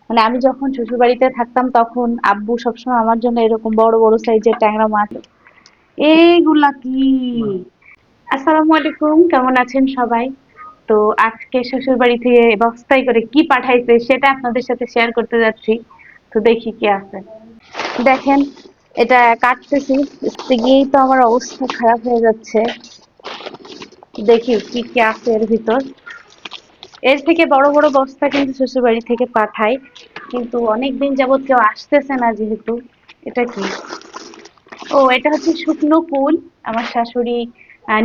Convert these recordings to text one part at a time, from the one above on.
মানে আমি যখন শ্বশুর বাড়িতে থাকতাম তখন আব্বু সবসময় আমার জন্য এরকম বড় বড় সাইজের ট্যাংরা মাছ। এইগুলা কি? আসসালামু আলাইকুম, কেমন আছেন সবাই? তো আজকে শ্বশুর বাড়ি থেকে বস্তায় করে কি পাঠাইছে সেটা আপনাদের সাথে শেয়ার করতে যাচ্ছি। তো দেখি কি আছে। দেখেন, এটা কাটতেছি, গিয়েই তো আমার অবস্থা খারাপ হয়ে যাচ্ছে। দেখি কি কি আছে এর ভিতর। এর থেকে বড় বড় বস্তা কিন্তু শ্বশুর বাড়ি থেকে পাঠায়, কিন্তু অনেকদিন যাবত কেউ আসতেছে না যেহেতু। এটা কি? ও, এটা হচ্ছে শুকনো কুল। আমার শাশুড়ি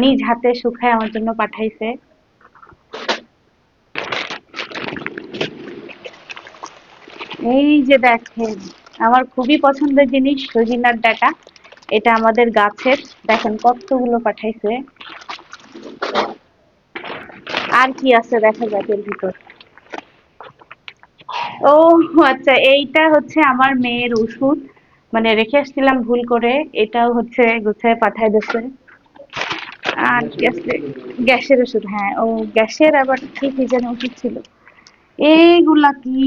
নিজ হাতে শুকায় আমার জন্য পাঠাইছে। এই যে দেখেন, আমার খুবই পছন্দের জিনিস সজিনার ডাঁটা। এটা আমাদের গাছের। দেখেন কতগুলো পাঠাইছে। আর কি আছে দেখা যাক এর ভিতর। ও আচ্ছা, এইটা হচ্ছে আমার মেয়ের ওষুধ, মানে রেখে আসছিলাম ভুল করে। এটাও হচ্ছে গুছায় পাঠায় দিচ্ছে। আর কি আছে? গ্যাসের ওষুধ, হ্যাঁ। ও, গ্যাসের আবার কি কি যেন ওষুধ ছিল। এইগুলা কি?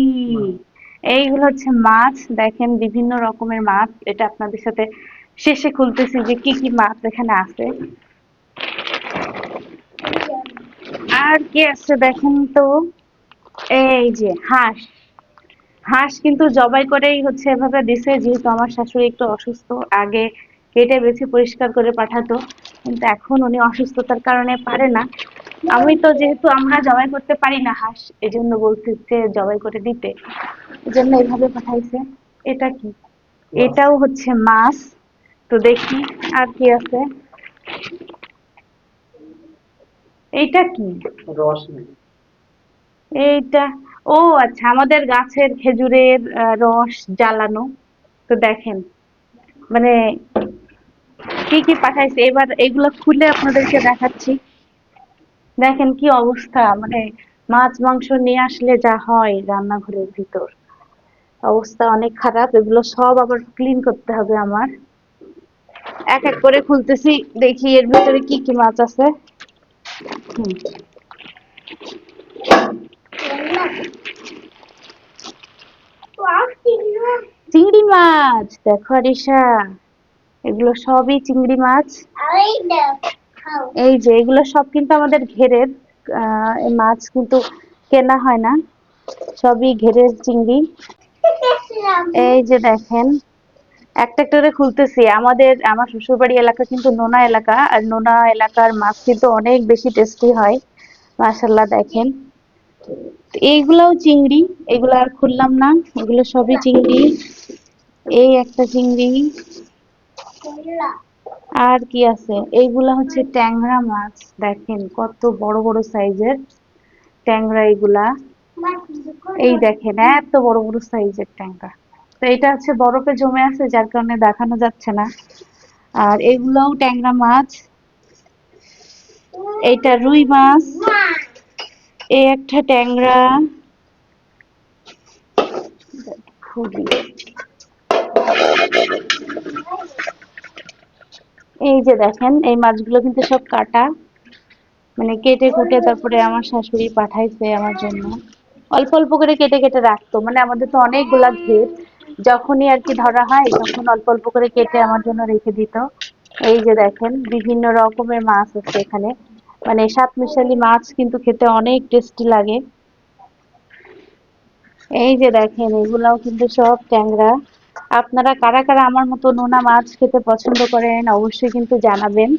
এইগুলো হচ্ছে মাছ। দেখেন বিভিন্ন রকমের মাছ। এটা আপনাদের সাথে শেষে খুলতেছি যে কি কি মাছ এখানে আছে। আর কি আছে দেখেন তো। এই যে হাঁস। হাঁস কিন্তু জবাই করেই হচ্ছে এভাবে দিছে, যেহেতু আমার শাশুড়ি একটু অসুস্থ। আগে কেটে বেছে পরিষ্কার করে পাঠাতো, কিন্তু এখন উনি অসুস্থতার কারণে পারে না। আমি তো যেহেতু আমরা জবাই করতে পারি না হাঁস, এজন্য বলছি যে জবাই করে দিতে, এজন্য এইভাবে পাঠাইছে। এটা কি? এটাও হচ্ছে মাছ। তো দেখি আর কি আছে। এইটা কি? এইটা, ও আচ্ছা, আমাদের গাছের খেজুরের রস জ্বালানো। তো দেখেন, মানে কি কি পাঠাইছে। এবার এগুলো খুলে আপনাদেরকে দেখাচ্ছি। দেখেন কি অবস্থা, মানে মাছ মাংস নিয়ে আসলে যা হয় রান্নাঘরের ভিতর, অবস্থা অনেক খারাপ। এগুলো সব আবার ক্লিন করতে হবে আমার। এক এক করে খুলতেছি, দেখি এর ভিতরে কি কি মাছ আছে। হুম, চিংড়ি মাছ দেখো আরিশা, এগুলো সবই চিংড়ি মাছ। এই যে এগুলো সব কিন্তু আমাদের ঘেরের এই মাছ, কিন্তু কেনা হয় না, সবই ঘেরের চিংড়ি। এই যে দেখেন, একটা একটা করে খুলতেছি। আমার শ্বশুরবাড়ি এলাকা কিন্তু নোনা এলাকা, আর নোনা এলাকার মাছ কিন্তু অনেক বেশি টেস্টি হয়। মাশাল্লাহ দেখেন। তো এইগুলাও চিংড়ি, এগুলো আর খুললাম না, এগুলো সবই চিংড়ি। এই একটা চিংড়ি। আর কি আছে? এইগুলা হচ্ছে ট্যাংরা মাছ। দেখেন কত বড় বড় সাইজের ট্যাংরা এগুলা। এই দেখেন এত বড় বড় সাইজের ট্যাংরা। তো এটা হচ্ছে বরফে জমে আছে, যার কারণে দেখানো যাচ্ছে না। আর এগুলাও ট্যাংরা মাছ। এইটা রুই মাছ। এই একটা ট্যাংরা। খুবই, এই যে দেখেন, এই মাছগুলো কিন্তু সব কাটা, মানে কেটে কুটে তারপরে আমার শাশুড়ি পাঠাইছে আমার জন্য। অল্প অল্প করে কেটে কেটে রাখতো, মানে আমাদের তো অনেকগুলা ঘের, যখনই আর কি ধরা হয় তখন অল্প অল্প করে কেটে আমার জন্য রেখে দিত। এই যে দেখেন বিভিন্ন রকমের মাছ আছে এখানে, মানে সাত মিশালি মাছ, কিন্তু খেতে অনেক টেস্টি লাগে। এই যে দেখেন এগুলাও কিন্তু সব ট্যাংরা। আপনারা কারা কারা আমার মতো নোনা মাছ খেতে পছন্দ করেন অবশ্যই কিন্তু জানাবেন।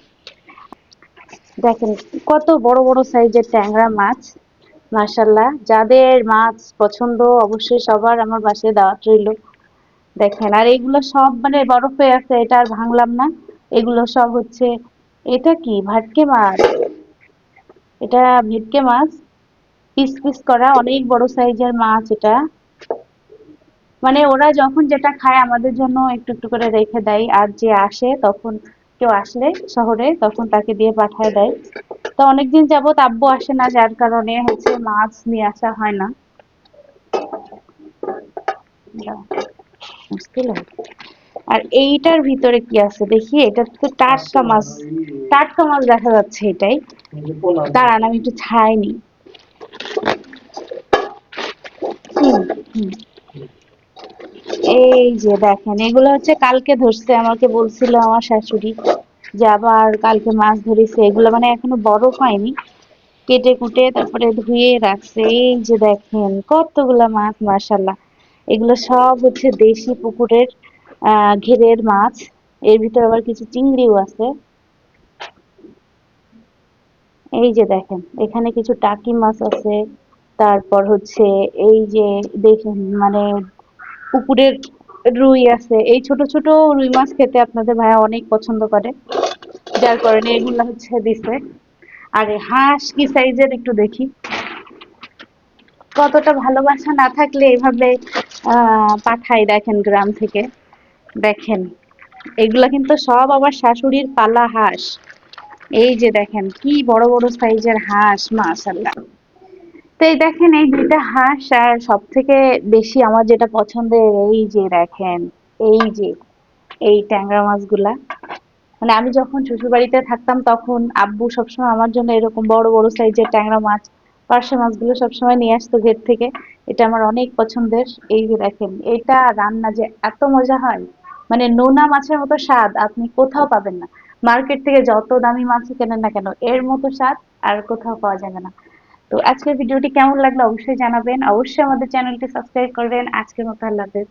দেখেন কত বড় বড় সাইজের ট্যাংরা মাছ। মাশাল্লাহ, যাদের মাছ পছন্দ অবশ্যই সবার আমার বাসায় দাওয়াত রইল। দেখেন, আর এগুলো সব মানে বরফে আছে, এটা আর ভাঙলাম না। এগুলো সব হচ্ছে, এটা কি? ভাটকে মাছ। এটা ভেটকে মাছ, পিস পিস করা, অনেক বড় সাইজের মাছ এটা। মানে ওরা যখন যেটা খায় আমাদের জন্য একটু একটু করে রেখে দেয়, আর যে আসে তখন, কেউ আসলে শহরে তখন তাকে দিয়ে পাঠায় দেয়। তো অনেকদিন যাবত আব্বু আসে না, যার কারণে হচ্ছে মাছ নিয়ে আসা হয় না। মুশকিল হয়। আর এইটার ভিতরে কি আছে দেখি। এটা তো টাটকা মাছ, টাটকা মাছ দেখা যাচ্ছে এটাই। দাঁড়ান আমি একটু ছাড়াই নি। হুম, হুম। এই যে দেখেন, এগুলো হচ্ছে কালকে ধরছে, আমাকে বলছিল আমার শাশুড়ি যে আবার কালকে মাছ ধরেছে। এগুলো মানে এখনো বড় হয়নি, কেটে কুটে তারপরে ধুয়ে রাখছে। এই যে দেখেন কতগুলা মাছ, মাশাল্লাহ। এগুলো সব হচ্ছে দেশি পুকুরের ঘেরের মাছ। এর ভিতরে আবার কিছু চিংড়িও আছে। এই যে দেখেন এখানে কিছু টাকি মাছ আছে, তারপর হচ্ছে এই যে দেখেন মানে পুকুরের রুই আছে। এই ছোট ছোট রুই মাছ খেতে আপনাদের ভাইয়া অনেক পছন্দ করে, যার কারণে এগুলা হচ্ছে দিছে। আরে হাঁস কি সাইজের একটু দেখি। কতটা ভালোবাসা না থাকলে এভাবে পাঠাই দেখেন গ্রাম থেকে। দেখেন এগুলা কিন্তু সব আমার শাশুড়ির পালা হাঁস। এই যে দেখেন কি বড় বড় সাইজের হাঁস, মাশাআল্লাহ। তো এই দেখেন এই দুইটা হাঁস, আর সব থেকে বেশি আমার যেটা পছন্দের এই যে দেখেন, এই যে এই ট্যাংরা মাছগুলা। মানে আমি যখন শ্বশুর বাড়িতে থাকতাম তখন আব্বু সবসময় আমার জন্য এরকম বড় বড় সাইজের ট্যাংরা মাছ, পার্শে মাছগুলো সবসময় নিয়ে আসতো ঘের থেকে। এটা আমার অনেক পছন্দের। এই যে দেখেন এটা রান্না যে এত মজা হয়, মানে নোনা মাছের মতো স্বাদ আপনি কোথাও পাবেন না। মার্কেট থেকে যত দামি মাছ কেনেন না কেন, এর মতো স্বাদ আর কোথাও পাওয়া যাবে না। তো আজকের ভিডিওটি কেমন লাগলো অবশ্যই জানাবেন, অবশ্যই আমাদের চ্যানেলটি সাবস্ক্রাইব করবেন। আজকের মতো আল্লাহ হাফেজ।